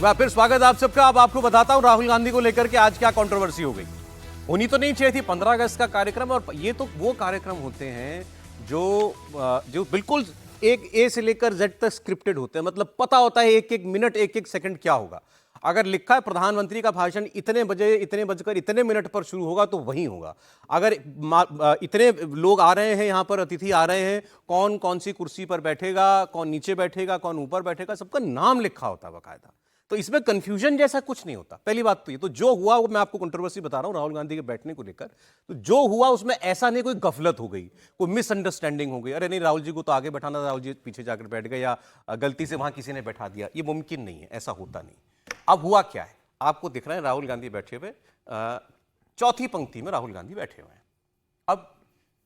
बार फिर स्वागत आप सबका। अब आपको बताता हूं राहुल गांधी को लेकर के आज क्या कंट्रोवर्सी हो गई। होनी तो नहीं चाहिए थी 15 अगस्त का कार्यक्रम, और ये तो वो कार्यक्रम होते हैं जो बिल्कुल एक ए से लेकर जेड तक स्क्रिप्टेड होते हैं। मतलब पता होता है एक एक मिनट एक एक सेकंड क्या होगा। अगर लिखा है प्रधानमंत्री का भाषण इतने बजे इतने बजकर इतने मिनट पर शुरू होगा तो वही होगा। अगर इतने लोग आ रहे हैं, यहां पर अतिथि आ रहे हैं, कौन कौन सी कुर्सी पर बैठेगा, कौन नीचे बैठेगा, कौन ऊपर बैठेगा, सबका नाम लिखा होता है बाकायदा। तो इसमें कंफ्यूजन जैसा कुछ नहीं होता। पहली बात तो ये, तो जो हुआ वो मैं आपको कंट्रोवर्सी बता रहा हूं राहुल गांधी के बैठने को लेकर। तो जो हुआ उसमें ऐसा नहीं कोई गफलत हो गई, कोई मिसअंडरस्टैंडिंग हो गई, अरे नहीं राहुल जी को तो आगे बैठाना था, राहुल जी पीछे जाकर बैठ गए, या गलती से वहां किसी ने बैठा दिया। ये मुमकिन नहीं है, ऐसा होता नहीं। अब हुआ क्या है, आपको दिख रहा है राहुल गांधी बैठे हुए, चौथी पंक्ति में राहुल गांधी बैठे हुए हैं। अब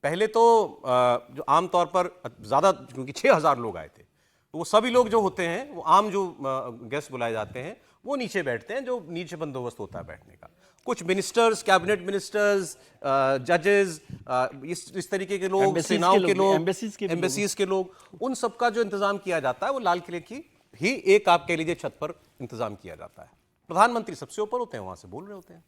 पहले तो जो आमतौर पर ज्यादा, क्योंकि 6000 लोग आए थे, तो वो सभी लोग जो होते हैं, वो आम जो गेस्ट बुलाए जाते हैं, वो नीचे बैठते हैं, जो नीचे बंदोबस्त होता है बैठने का। कुछ मिनिस्टर्स, कैबिनेट मिनिस्टर्स, जजेस, इस तरीके के लोग, सेनाओं के लोग, एम्बेसीज के लोग, उन सबका जो इंतजाम किया जाता है वो लाल किले की ही एक, आप कह लीजिए, छत पर इंतजाम किया जाता है। प्रधानमंत्री सबसे ऊपर होते हैं, वहां से बोल रहे होते हैं।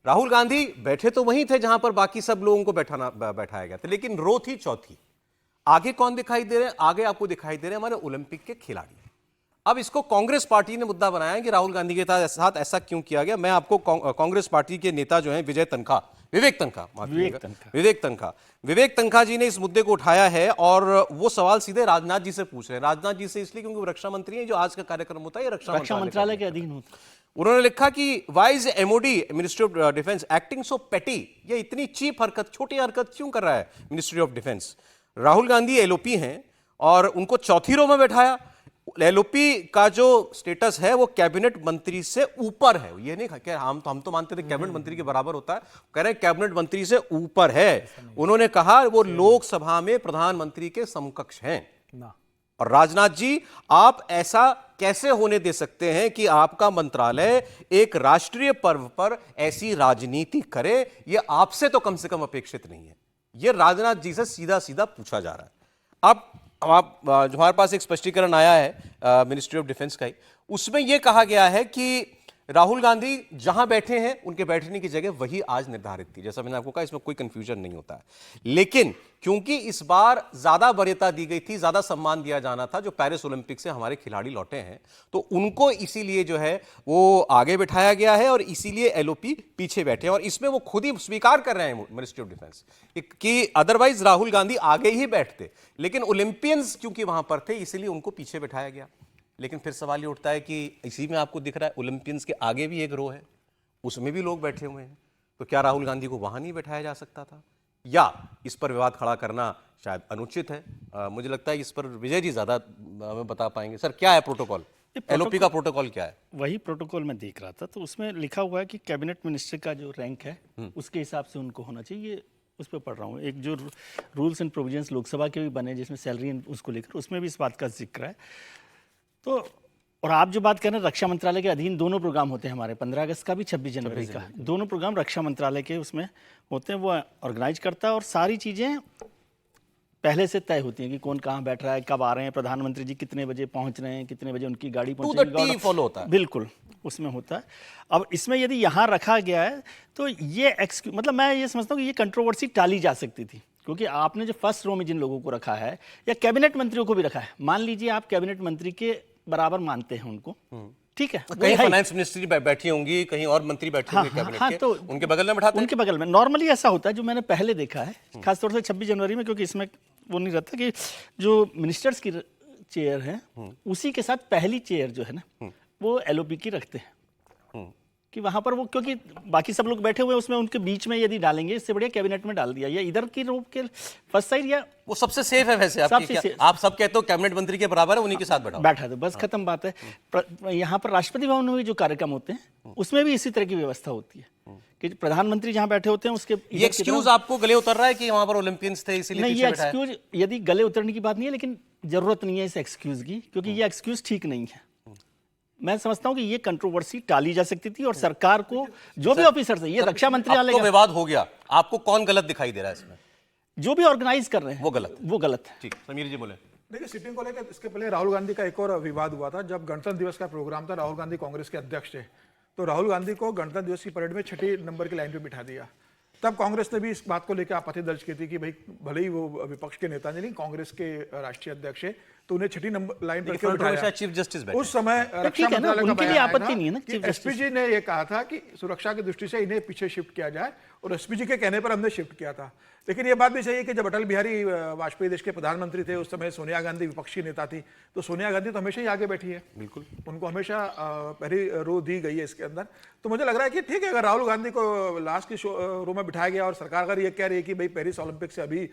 राहुल गांधी बैठे तो वहीं थे जहां पर बाकी सब लोगों को बैठाया गया था, लेकिन रो थी चौथी। आगे कौन दिखाई दे रहे हैं? आगे आपको दिखाई दे रहे हैं हमारे ओलंपिक के खिलाड़ी। अब इसको कांग्रेस पार्टी ने मुद्दा बनाया कि राहुल गांधी के साथ ऐसा क्यों किया गया। मैं आपको कांग्रेस पार्टी के नेता जो हैं विवेक तन्खा जी ने इस मुद्दे को उठाया है, और वो सवाल सीधे राजनाथ जी से पूछ रहे हैं। राजनाथ जी से इसलिए क्योंकि वो रक्षा मंत्री हैं, जो आज का कार्यक्रम होता है ये रक्षा मंत्रालय के अधीन होता है। उन्होंने लिखा कि why is MOD, ministry of defence, acting so petty. ये इतनी चीप हरकत, छोटी हरकत क्यों कर रहा है ministry of defence? Rahul Gandhi LOP हैं और उनको चौथी रो में बैठाया। एलओपी का जो स्टेटस है वो कैबिनेट मंत्री से ऊपर है। ये नहीं कहा हम तो मानते थे कैबिनेट मंत्री के बराबर होता है, कह रहे हैं कैबिनेट मंत्री से ऊपर है। उन्होंने कहा वो लोकसभा में प्रधानमंत्री के समकक्ष हैं। और राजनाथ जी, आप ऐसा कैसे होने दे सकते हैं कि आपका मंत्रालय एक राष्ट्रीय पर्व पर ऐसी राजनीति करे? ये आपसे तो कम से कम अपेक्षित नहीं है। ये राजनाथ जी से सीधा सीधा पूछा जा रहा है। अब आप जो हमारे पास एक स्पष्टीकरण आया है मिनिस्ट्री ऑफ डिफेंस का ही, उसमें यह कहा गया है कि राहुल गांधी जहां बैठे हैं उनके बैठने की जगह वही आज निर्धारित थी। जैसा मैंने आपको कहा, इसमें कोई कंफ्यूजन नहीं होता है। लेकिन क्योंकि इस बार ज्यादा वरीयता दी गई थी, ज्यादा सम्मान दिया जाना था जो पेरिस ओलंपिक से हमारे खिलाड़ी लौटे हैं, तो उनको इसीलिए जो है वो आगे बिठाया गया है और इसीलिए एलओपी पीछे बैठे हैं। और इसमें वो खुद ही स्वीकार कर रहे हैं मिनिस्ट्री ऑफ डिफेंस कि अदरवाइज राहुल गांधी आगे ही बैठते, लेकिन ओलंपियंस क्योंकि वहां पर थे इसीलिए उनको पीछे बैठाया गया। लेकिन फिर सवाल ये उठता है कि इसी में आपको दिख रहा है ओलंपियंस के आगे भी एक रो है, उसमें भी लोग बैठे हुए हैं, तो क्या राहुल गांधी को वहां नहीं बैठाया जा सकता था? या इस पर विवाद खड़ा करना शायद अनुचित है। मुझे लगता है इस पर विजय जी ज्यादा हमें बता पाएंगे। सर, क्या है प्रोटोकॉल? एलओपी का प्रोटोकॉल क्या है? वही प्रोटोकॉल मैं देख रहा था, तो उसमें लिखा हुआ है कि कैबिनेट मिनिस्टर का जो रैंक है उसके हिसाब से उनको होना चाहिए। उस पर पढ़ रहा हूँ, एक जो रूल्स एंड प्रोविजंस लोकसभा के भी बने जिसमें सैलरी उसको लेकर, उसमें भी इस बात का जिक्र है। तो और आप जो बात कर रहे हैं, रक्षा मंत्रालय के अधीन दोनों प्रोग्राम होते हैं हमारे, 15 अगस्त का भी, 26 जनवरी का, दोनों प्रोग्राम रक्षा मंत्रालय के उसमें होते हैं, वो ऑर्गेनाइज करता है। और सारी चीज़ें पहले से तय होती हैं कि कौन कहाँ बैठ रहा है, कब आ रहे हैं, प्रधानमंत्री जी कितने बजे पहुँच रहे हैं, कितने बजे उनकी गाड़ी पहुँचेगी, फॉलो होता है। बिल्कुल उसमें होता है। अब इसमें यदि यहाँ रखा गया है तो ये मतलब मैं ये समझता हूँ कि ये कंट्रोवर्सी टाली जा सकती थी, क्योंकि आपने जो फर्स्ट रो में जिन लोगों को रखा है या कैबिनेट मंत्रियों को भी रखा है, मान लीजिए आप कैबिनेट मंत्री के बराबर मानते हैं उनको, ठीक है, कहीं फाइनेंस मिनिस्ट्री बैठी होंगी, कहीं और मंत्री बैठे होंगे कैबिनेट के, तो उनके बगल में बैठाते हैं। उनके बगल में नॉर्मली ऐसा होता है, जो मैंने पहले देखा है खासतौर से 26 जनवरी में, क्योंकि इसमें वो नहीं रहता कि जो मिनिस्टर्स की चेयर है उसी के साथ पहली चेयर जो है ना वो एलओपी की रखते हैं, कि वहां पर वो, क्योंकि बाकी सब लोग बैठे हुए हैं उसमें, उनके बीच में यदि डालेंगे इससे बढ़िया कैबिनेट में डाल दिया, या इधर की रो के फर्स्ट साइड, या वो सबसे सेफ है। वैसे आप सब कहते हो कैबिनेट मंत्री के बराबर है, उन्हीं के साथ बैठा दो, बस खत्म बात है। यहाँ पर राष्ट्रपति भवन में भी जो कार्यक्रम होते हैं उसमें भी इसी तरह की व्यवस्था होती है कि प्रधानमंत्री जहाँ बैठे होते हैं उसके ये एक्सक्यूज आपको गले उतर रहा है कि वहां पर ओलंपियंस थे इसीलिए नहीं, ये एक्सक्यूज यदि गले उतरने की बात नहीं है, लेकिन जरूरत नहीं है इस एक्सक्यूज की, क्योंकि ये एक्सक्यूज ठीक नहीं है। मैं समझता हूं कि ये कंट्रोवर्सी टाली जा सकती थी, और सरकार को जो भी ऑफिसर है, ये रक्षा मंत्रालय का विवाद हो गया, आपको कौन गलत दिखाई दे रहा है इसमें? जो भी ऑर्गेनाइज कर रहे हैं वो गलत है। ठीक, समीर जी बोले। देखिए, सिटिंग को लेकर इसके पहले राहुल गांधी का एक और विवाद हुआ था। जब गणतंत्र दिवस का प्रोग्राम था, राहुल गांधी कांग्रेस के अध्यक्ष थे, तो राहुल गांधी को गणतंत्र दिवस की परेड में 6 नंबर की लाइन पे बिठा दिया। तब कांग्रेस ने भी इस बात को लेकर आपत्ति दर्ज की थी कि भाई भले ही वो विपक्ष के नेता नहीं, कांग्रेस के राष्ट्रीय अध्यक्ष है, तो उन्हें 6 नंबर लाइन पर क्यों बिठाया? चीफ जस्टिस उस समय रक्षा है ना, मंत्रालय का उनके लिए बयान आपत्ति आया नहीं है ना, था कि चीफ जस्टिस। एसपीजी ने ये कहा था कि सुरक्षा की दृष्टि से इन्हें पीछे शिफ्ट किया जाए, और एसपीजी के कहने पर हमने शिफ्ट किया था। लेकिन ये बात भी सही है कि जब अटल बिहारी वाजपेयी देश के प्रधानमंत्री थे, उस समय सोनिया गांधी विपक्षी नेता थी, तो सोनिया गांधी तो हमेशा ही आगे बैठी है, बिल्कुल उनको हमेशा पहली रो दी गई है इसके अंदर। तो मुझे लग रहा है कि ठीक है, अगर राहुल गांधी को लास्ट की रो में बिठाया गया और सरकार अगर ये कह रही है कि भाई पेरिस ओलंपिक से अभी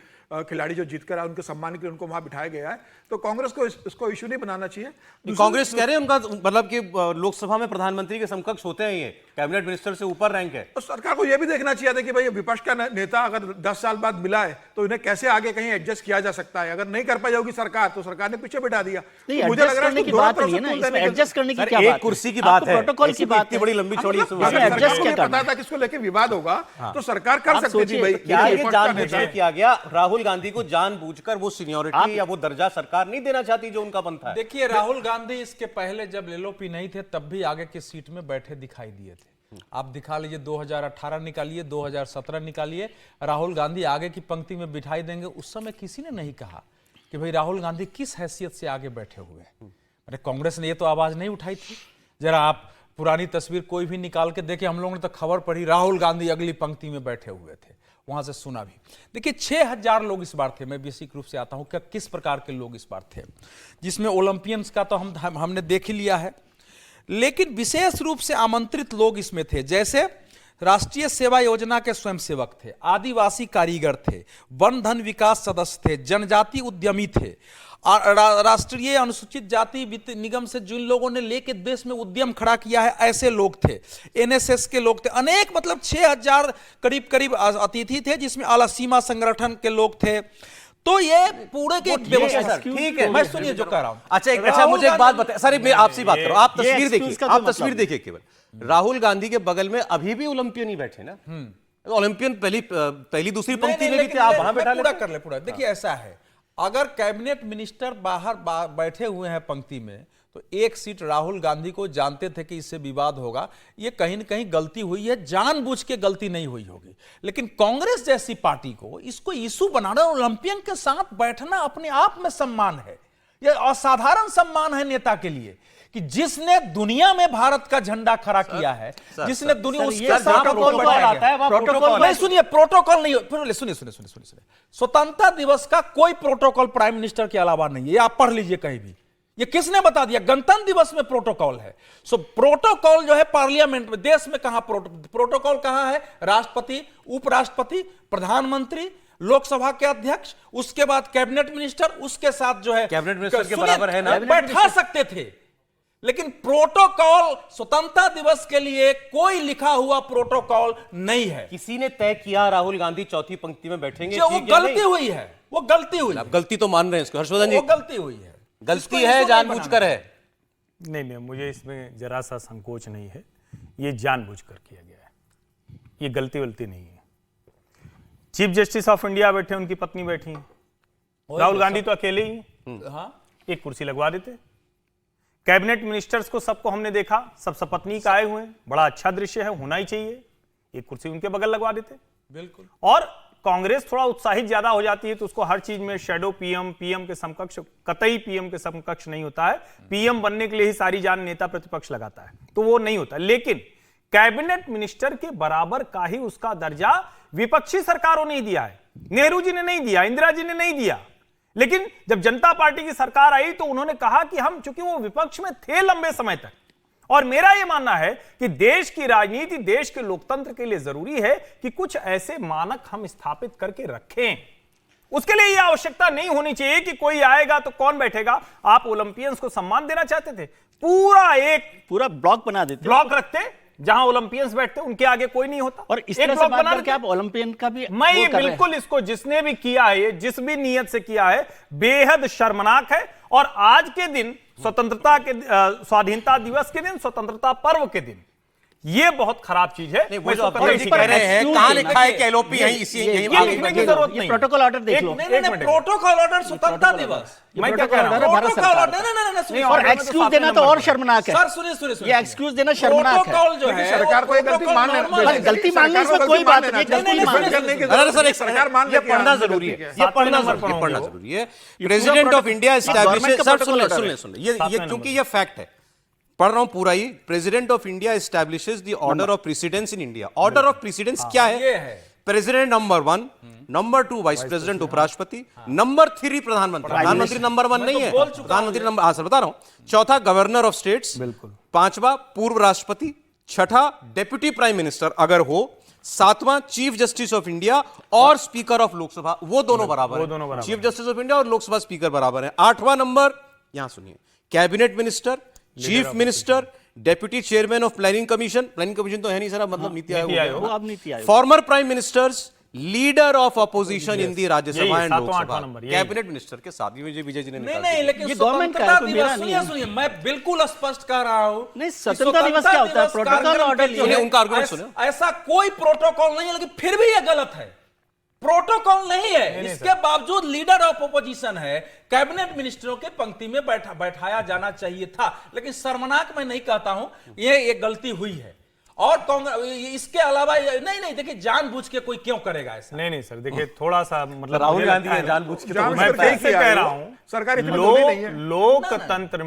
खिलाड़ी जो जीत कर आए उनके सम्मान के लिए उनको वहां बिठाया गया है, तो कांग्रेस को इसको इश्यू नहीं बनाना चाहिए। कांग्रेस कह रहे हैं उनका मतलब कि लोकसभा में प्रधानमंत्री के समकक्ष होते हैं, ये कैबिनेट मिनिस्टर से ऊपर रैंक है। तो सरकार को यह भी देखना चाहिए था कि भाई विपक्ष का नेता अगर 10 साल बाद मिला है तो इन्हें कैसे आगे कहीं एडजस्ट किया जा सकता है। अगर नहीं कर पाई होगी सरकार, तो सरकार ने पीछे बिठा दिया। नहीं, तो मुझे लग रहा है की बात नहीं है ना, इसमें एडजस्ट करने की क्या बात है? एक कुर्सी की बात है, प्रोटोकॉल की बात इतनी बड़ी लंबी चौड़ी एडजस्ट क्या पता था किसको लेके विवाद होगा, तो सरकार कर सकती थी भाई। क्या ये जानबूझकर किया गया? राहुल गांधी को जानबूझकर वो सीनियोरिटी या वो दर्जा सरकार नहीं देना चाहती जो उनका पंथा है? देखिए, राहुल गांधी इसके पहले जब एलओपी नहीं थे तब भी आगे की सीट में बैठे दिखाई दिए थे। आप दिखा लीजिए, 2018 निकालिए, 2017 निकालिए, राहुल गांधी आगे की पंक्ति में बिठाई देंगे। उस समय किसी ने नहीं कहा कि भाई राहुल गांधी किस हैसियत से आगे बैठे हुए हैं। अरे कांग्रेस ने ये तो आवाज नहीं उठाई थी। जरा आप पुरानी तस्वीर कोई भी निकाल के देखिए, हम लोगों ने तो खबर पढ़ी राहुल गांधी अगली पंक्ति में बैठे हुए थे, वहां से सुना भी। देखिए, 6000 लोग इस बार थे। मैं बेसिक रूप से आता हूं क्या किस प्रकार के लोग इस बार थे, जिसमें ओलंपियंस का तो हमने देख ही लिया है, लेकिन विशेष रूप से आमंत्रित लोग इसमें थे। जैसे राष्ट्रीय सेवा योजना के स्वयंसेवक थे, आदिवासी कारीगर थे, वन धन विकास सदस्य थे, जनजाति उद्यमी थे, राष्ट्रीय अनुसूचित जाति वित्त निगम से जिन लोगों ने लेके देश में उद्यम खड़ा किया है ऐसे लोग थे, एनएसएस के लोग थे, अनेक मतलब 6000 करीब करीब अतिथि थे, जिसमें आला सीमा संगठन के लोग थे। तो ये पूरे के व्यवस्था, ठीक है, मैं सुनिए जो कह रहा हूं। अच्छा मुझे एक बात बताए सर, मैं आपसे बात करूं, आप तस्वीर देखिए, आप तस्वीर देखिए केवल। राहुल गांधी के बगल में अभी भी ओलंपियन ही बैठे ना, ओलंपियन पहली दूसरी पंक्ति में भी थे, आप वहां बैठा पूरा कर ले पूरा। देखिए, ऐसा है, अगर कैबिनेट मिनिस्टर बाहर बैठे हुए हैं पंक्ति में, तो एक सीट राहुल गांधी को जानते थे कि इससे विवाद होगा, ये कहीं न कहीं गलती हुई है, जानबूझ के गलती नहीं हुई होगी। लेकिन कांग्रेस जैसी पार्टी को इसको इशू बनाना, ओलंपियन के साथ बैठना अपने आप में सम्मान है, यह असाधारण सम्मान है नेता के लिए कि जिसने दुनिया में भारत का झंडा खड़ा किया है, जिसने दुनिया उसके साथ प्रोटोकॉल नहीं, सुनिए प्रोटोकॉल नहीं, सुनिए स्वतंत्रता दिवस का कोई प्रोटोकॉल प्राइम मिनिस्टर के अलावा नहीं है, ये आप पढ़ लीजिए कहीं भी। ये किसने बता दिया? गणतंत्र दिवस में प्रोटोकॉल है। सो प्रोटोकॉल जो है पार्लियामेंट में, देश में कहां प्रोटोकॉल कहां है? राष्ट्रपति, उपराष्ट्रपति, प्रधानमंत्री, लोकसभा के अध्यक्ष, उसके बाद कैबिनेट मिनिस्टर, उसके साथ जो है कैबिनेट मिनिस्टर के बराबर है ना, बैठा सकते थे। लेकिन प्रोटोकॉल स्वतंत्रता दिवस के लिए कोई लिखा हुआ प्रोटोकॉल नहीं है। किसी ने तय किया राहुल गांधी चौथी पंक्ति में बैठेंगे, जो वो गलती हुई है, वो गलती हुई। आप गलती तो मान रहे हैं इसको, हर्षवर्धन जी? वो गलती हुई है, गलती है जानबूझकर है? नहीं, मुझे इसमें जरा सा संकोच नहीं है, ये जानबूझकर किया गया है, ये गलती वलती नहीं है। चीफ जस्टिस ऑफ इंडिया बैठे, उनकी पत्नी बैठी हैं, राहुल गांधी तो अकेले ही, एक कुर्सी लगवा देते। कैबिनेट मिनिस्टर्स को सबको हमने देखा, सब सपत्नी का आए हुए हैं, बड़ा अच्छा दृश्य है, होना ही चाहिए, एक कुर्सी उनके बगल लगवा देते। बिल्कुल। और कांग्रेस थोड़ा उत्साहित ज्यादा हो जाती है तो उसको हर चीज में शैडो पीएम के समकक्ष, कतई पीएम के समकक्ष नहीं होता है, पीएम बनने के लिए ही सारी जान नेता प्रतिपक्ष लगाता है, तो वो नहीं होता। लेकिन कैबिनेट मिनिस्टर के बराबर का ही उसका दर्जा विपक्षी सरकारों ने दिया है, नेहरू जी ने नहीं दिया, इंदिरा जी ने नहीं दिया। लेकिन जब जनता पार्टी की सरकार आई तो उन्होंने कहा कि हम, चूंकि वो विपक्ष में थे लंबे समय तक, और मेरा यह मानना है कि देश की राजनीति, देश के लोकतंत्र के लिए जरूरी है कि कुछ ऐसे मानक हम स्थापित करके रखें। उसके लिए यह आवश्यकता नहीं होनी चाहिए कि कोई आएगा तो कौन बैठेगा। आप ओलंपियंस को सम्मान देना चाहते थे, पूरा ब्लॉक बना देते, ब्लॉक रखते, जहां ओलंपियंस बैठते उनके आगे कोई नहीं होता, और इस तरह से बात करके आप ओलंपियन का भी, मैं ये बिल्कुल, इसको जिसने भी किया है, जिस भी नियत से किया है, बेहद शर्मनाक है। और आज के दिन, स्वतंत्रता के स्वाधीनता दिवस के दिन, स्वतंत्रता पर्व के दिन, ये बहुत खराब चीज है। वो जो अखिलेश जी कह रहे हैं, कहां लिखा है कि एलओपी यहीं इसी ये लिखने की जरूरत नहीं। प्रोटोकॉल ऑर्डर देख लो। नहीं, प्रोटोकॉल ऑर्डर स्वतंत्रता दिवस। मैं क्या कह रहा हूं, प्रोटोकॉल ऑर्डर नहीं, सुनिए, और एक्सक्यूज देना तो और शर्मनाक है। सर सुनिए, ये एक्सक्यूज देना शर्मनाक है। प्रोटोकॉल जो है सरकार को ये गलती मान लेना, गलती मानने इसमें कोई बात नहीं, गलती मानने अरे सर, सरकार मान ये पढ़ना जरूरी है, ये पढ़ना जरूरी है। President of India establishes, sir सुन ले, ये क्योंकि ये फैक्ट है, पढ़ रहा हूं पूरा ही। President of India establishes the order of precedence in India. Order of precedence क्या है? President number 1, number 2 vice president उपराष्ट्रपति, नंबर 3 प्रधानमंत्री। प्रधानमंत्री नंबर 1 नहीं है, प्रधानमंत्री नंबर, हाँ सर बता रहा हूं। चौथा गवर्नर ऑफ स्टेट्स, पांचवा पूर्व राष्ट्रपति, छठा डेप्यूटी प्राइम मिनिस्टर अगर हो, सातवां चीफ जस्टिस ऑफ इंडिया और स्पीकर ऑफ लोकसभा, वो दोनों बराबर है। चीफ जस्टिस ऑफ इंडिया और लोकसभा स्पीकर बराबर है। आठवां नंबर, यहां सुनिए, cabinet minister, chief minister, deputy chairman of planning commission तो है नहीं सर, मतलब NITI Aayog, former prime ministers, leader of opposition in the Rajya Sabha and Lok Sabha, cabinet minister के साथ। ये विजय जी ने नहीं, लेकिन ये गवर्नमेंट का है, मेरा नहीं है। सुनिए, मैं बिल्कुल स्पष्ट कर रहा हूं। नहीं, स्वतंत्रता दिवस क्या होता है? प्रोटोकॉल ऑर्डर सुनिए, उनका आर्गुमेंट सुनिए। ऐसा कोई प्रोटोकॉल नहीं है, लेकिन फिर भी ये गलत है। प्रोटोकॉल नहीं है, इसके बावजूद लीडर ऑफ ओपोजिशन है, कैबिनेट मिनिस्टरों के पंक्ति में बैठाया जाना चाहिए था। लेकिन शर्मनाक मैं नहीं कहता हूं, ये गलती हुई है। और कांग्रेस इसके अलावा नहीं, देखिए जानबूझ के कोई क्यों करेगा ऐसा? नहीं सर, देखिए थोड़ा सा मतलब राहुल गांधी है जानबूझ के, मैं फिर से कह रहा हूं, सरकार लोकतंत्र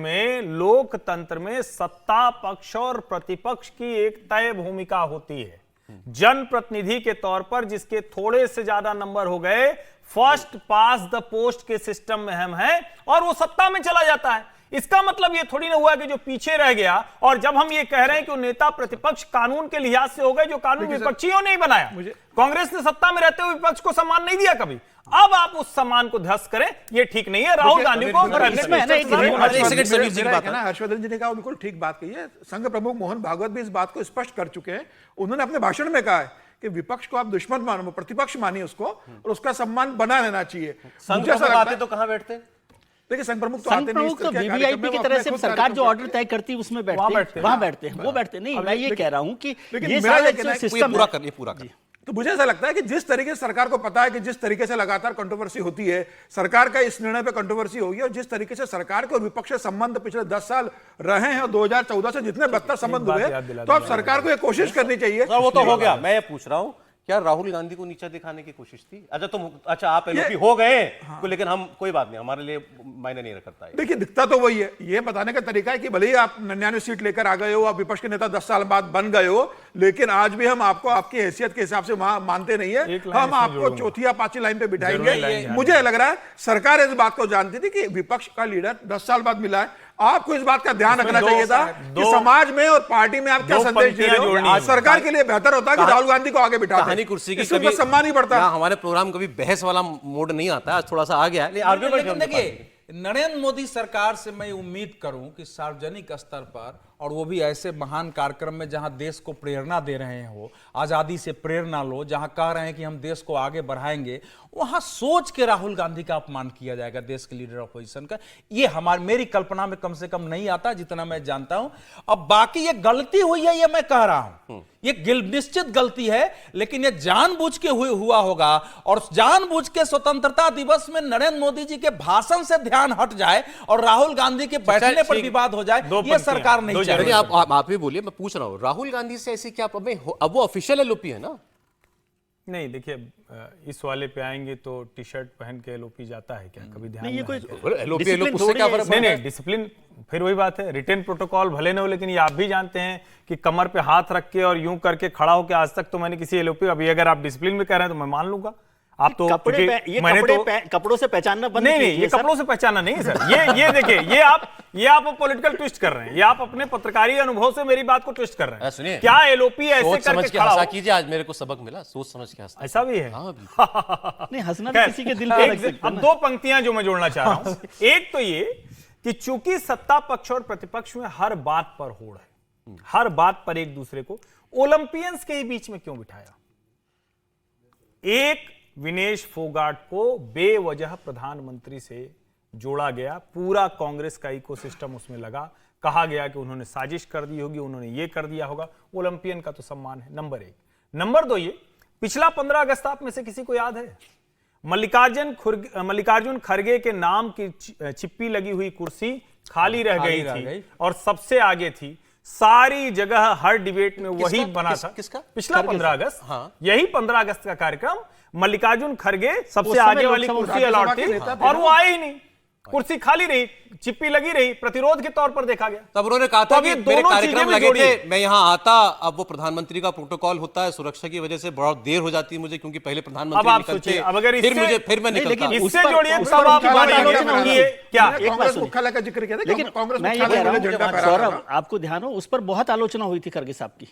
में सत्ता पक्ष और प्रतिपक्ष की एक तय भूमिका होती है। जनप्रतिनिधि के तौर पर जिसके थोड़े से ज्यादा नंबर हो गए, फर्स्ट पास द पोस्ट के सिस्टम में हम हैं और वो सत्ता में चला जाता है। इसका मतलब ये थोड़ी ना हुआ कि जो पीछे रह गया, और जब हम ये कह रहे हैं कि वो नेता प्रतिपक्ष कानून के लिहाज से हो गए, जो कानून विपक्षियों ने बनाया। कांग्रेस ने सत्ता में रहते हुए विपक्ष को सम्मान नहीं दिया कभी। अब आप उस सम्मान को ध्वस्त करें, ये ठीक नहीं है। राहुल गांधी को हर्षवर्धन जी ने कहा, बिल्कुल ठीक बात कही है। संघ प्रमुख मोहन भागवत भी इस बात को स्पष्ट कर चुके हैं। उन्होंने अपने भाषण में कहा है कि विपक्ष को आप दुश्मन मानो, प्रतिपक्ष मानिए उसको, और उसका सम्मान बना रहना चाहिए। संघ प्रमुख आते तो कहाँ बैठते? देखिए, संघ प्रमुख तो संघ आते प्रमुख तो वीवीआईपी की तरह से सरकार जो ऑर्डर तय करती है उसमें बैठते हैं, वहां बैठते हैं, वो बैठते नहीं। मैं ये कह रहा हूं कि ये सारा सिस्टम पूरा कर। तो मुझे ऐसा लगता है कि जिस तरीके से सरकार को पता है कि जिस तरीके से लगातार कंट्रोवर्सी होती है, सरकार का इस निर्णय पे कंट्रोवर्सी होगी, और जिस तरीके से सरकार के और विपक्ष के संबंध पिछले 10 साल रहे हैं और 2014 से जितने बदतर संबंध हुए, तो अब सरकार को ये कोशिश करनी चाहिए। वो तो हो गया, मैं ये पूछ रहा हूं, क्या राहुल गांधी को नीचा दिखाने की कोशिश थी? अच्छा आप एलओपी हो गए, लेकिन हम कोई बात नहीं, हमारे लिए मायने नहीं करता है। देखिए, दिखता तो वही है। ये बताने का तरीका है कि भले ही आप 99 सीट लेकर आ गए हो, आप विपक्ष के नेता 10 साल बाद बन गए हो, लेकिन आज भी हम आपको आपकी हैसियत के हिसाब से वहां मानते नहीं है। हम आपको चौथी या पांचवी लाइन पे बिठाएंगे। मुझे लग रहा है सरकार इस बात को जानती थी कि विपक्ष का लीडर 10 साल बाद मिला है। आपको इस बात का ध्यान रखना चाहिए था कि समाज में और पार्टी में आप क्या संदेश दे रहे हो। आज सरकार के लिए बेहतर होता कि राहुल गांधी को आगे बिठा कहानी कुर्सी की कभी सम्मान ही बढ़ता। हमारे प्रोग्राम कभी बहस वाला मोड नहीं आता, आज थोड़ा सा आ गया। लेकिन देखिए, नरेंद्र मोदी सरकार से मैं उम्मीद करूं कि सार्वजनिक स्तर पर, और वो भी ऐसे महान कार्यक्रम में जहां देश को प्रेरणा दे रहे हैं, वो आजादी से प्रेरणा लो, जहां कह रहे हैं कि हम देश को आगे बढ़ाएंगे, वहां सोच के राहुल गांधी का अपमान किया जाएगा, देश के लीडर ऑपोजिशन का। ये मेरी कल्पना में कम से कम नहीं आता, जितना मैं जानता हूं। अब बाकी ये गलती हुई है, ये मैं कह रहा हूं, ये निश्चित गलती है, लेकिन ये जानबूझ के हुआ होगा। और जानबूझ के स्वतंत्रता दिवस में नरेंद्र मोदी जी के भाषण से ध्यान हट जाए और राहुल गांधी के बैठने पर विवाद हो जाए, ये सरकार नहीं चाहिए। आप ही बोलिए, मैं पूछ रहा हूं, राहुल गांधी से ऐसे क्या? अब वो ऑफिशियल एलओपी है ना? नहीं, देखिए, इस वाले पे आएंगे तो टी शर्ट पहन के एलओपी जाता है क्या? कभी ध्यान नहीं, ये कोई नहीं, डिसिप्लिन फिर वही बात है। रिटेन प्रोटोकॉल भले न हो, लेकिन ये आप भी जानते हैं कि कमर पे हाथ रख के और यूं करके खड़ा होकर आज तक तो मैंने किसी एलओपी, अभी अगर आप डिसिप्लिन में कह रहे हैं तो मैं मान लूंगा। आप तो कपड़ों से पहचानना बंद नहीं, ये कपड़ों से पहचानना नहीं है सर। ये देखिए, ये आप पॉलिटिकल ट्विस्ट कर रहे हैं। ये आप अपने पत्रकारी अनुभव से मेरी बात को ट्विस्ट कर रहे हैं। सुनिए, क्या एलओपी ऐसे करके खड़ा हो कीजिए। आज मेरे को सबक मिला, सोच समझ के हंसना। ऐसा भी है? नहीं, हंसना भी किसी के दिल पे लग सकता है। अब 2 पंक्तियां जो मैं जोड़ना चाह रहा हूं। एक तो ये कि चूंकि सत्ता पक्ष और प्रतिपक्ष में हर बात पर होड़ है, हर बात पर एक दूसरे को, ओलंपियंस के ही बीच में क्यों बिठाया? एक विनेश फोगाट को बेवजह प्रधानमंत्री से जोड़ा गया, पूरा कांग्रेस का इकोसिस्टम उसमें लगा, कहा गया कि उन्होंने साजिश कर दी होगी, उन्होंने ये कर दिया होगा। ओलंपियन का तो सम्मान है, नंबर 1। नंबर 2, ये पिछला 15 अगस्त आप में से किसी को याद है? मल्लिकार्जुन खड़गे के नाम की चिप्पी लगी हुई कुर्सी खाली रह गई थी और सबसे आगे थी। सारी जगह हर डिबेट में वही बना था। किसका? पिछला 15 अगस्त। हाँ। यही 15 अगस्त का कार्यक्रम, मल्लिकार्जुन खड़गे सबसे आगे वाली कुर्सी अलॉट थी और वो आए ही नहीं, कुर्सी खाली रही, चिप्पी लगी रही, प्रतिरोध के तौर पर देखा गया। तब उन्होंने कहा था कि मेरे कार्यक्रम लगे थे, मैं यहाँ आता, अब वो प्रधानमंत्री का प्रोटोकॉल होता है, सुरक्षा की वजह से बहुत देर हो जाती है मुझे, क्योंकि पहले प्रधानमंत्री निकलते, अब अगर फिर मैं निकलता। इससे जोड़िए तब आप क्या कांग्रेस मुख्यालय का जिक्र किया था, लेकिन कांग्रेस मैं ये कह रहा मुख्यालय हूं सौरभ, आपको ध्यान हो, उस पर बहुत आलोचना हुई थी खड़गे साहब की।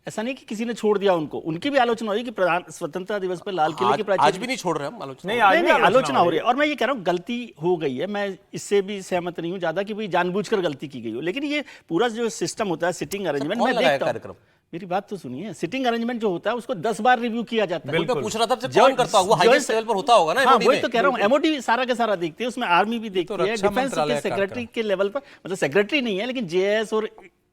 ऐसा नहीं कि किसी ने छोड़ दिया उनको, उनकी भी आलोचना हुई कि प्रधान स्वतंत्रता दिवस पर लाल किले की आज भी नहीं छोड़ रहे हम आलोचना। नहीं, आलोचना हो रही है। और मैं ये कह रहा हूँ गलती हो गई है, मैं इससे भी सहमत नहीं हूँ ज्यादा कि भाई जानबूझकर गलती की गई हो, लेकिन ये पूरा जो सिस्टम होता है, सिटिंग अरेंजमेंट, मैं देखता हूँ, मेरी बात तो सुनिए, सिटिंग अरेंजमेंट जो होता है उसको 10 बार रिव्यू किया जाता है। बिल्कुल पूछ रहा था कौन करता होगा, हाईएस्ट लेवल पर होता होगा ना। हाँ, वही तो कह रहा हूँ, एमओडी सारा का सारा देखती है, उसमें आर्मी भी देखती है, डिफेंस के सेक्रेटरी के लेवल पर, मतलब सेक्रेटरी नहीं है लेकिन जेएस और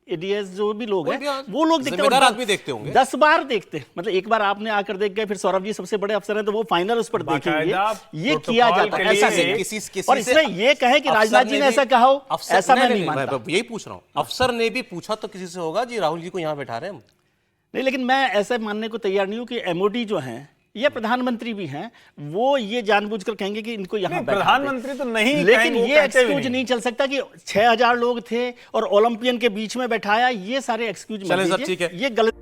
एडीएस जो भी लोग हैं वो लोग देखते हैं, आदमी देखते होंगे, 10 बार देखते हैं। मतलब एक बार आपने आकर देख गए, फिर सौरभ जी सबसे बड़े अफसर हैं तो वो फाइनल उस पर देखेंगे, ये किया जाता है। ऐसा नहीं, और इसमें ये कहे कि राजनाथ जी ने ऐसा कहा हो, ऐसा मैं नहीं मानता। यही पूछ रहा हूँ, अफसर ने भी पूछा तो किसी से होगा जी, राहुल जी को यहाँ बैठा रहे हम नहीं, लेकिन मैं ऐसा मानने को तैयार नहीं हूं कि एमओडी जो हैं या प्रधानमंत्री भी हैं, वो ये जानबूझकर कहेंगे कि इनको यहाँ बैठा दें। प्रधानमंत्री तो नहीं, लेकिन ये एक्सक्यूज नहीं चल सकता कि 6000 लोग थे और ओलंपियन के बीच में बैठाया, ये सारे एक्सक्यूज चलें सर, ठीक है। ये गलत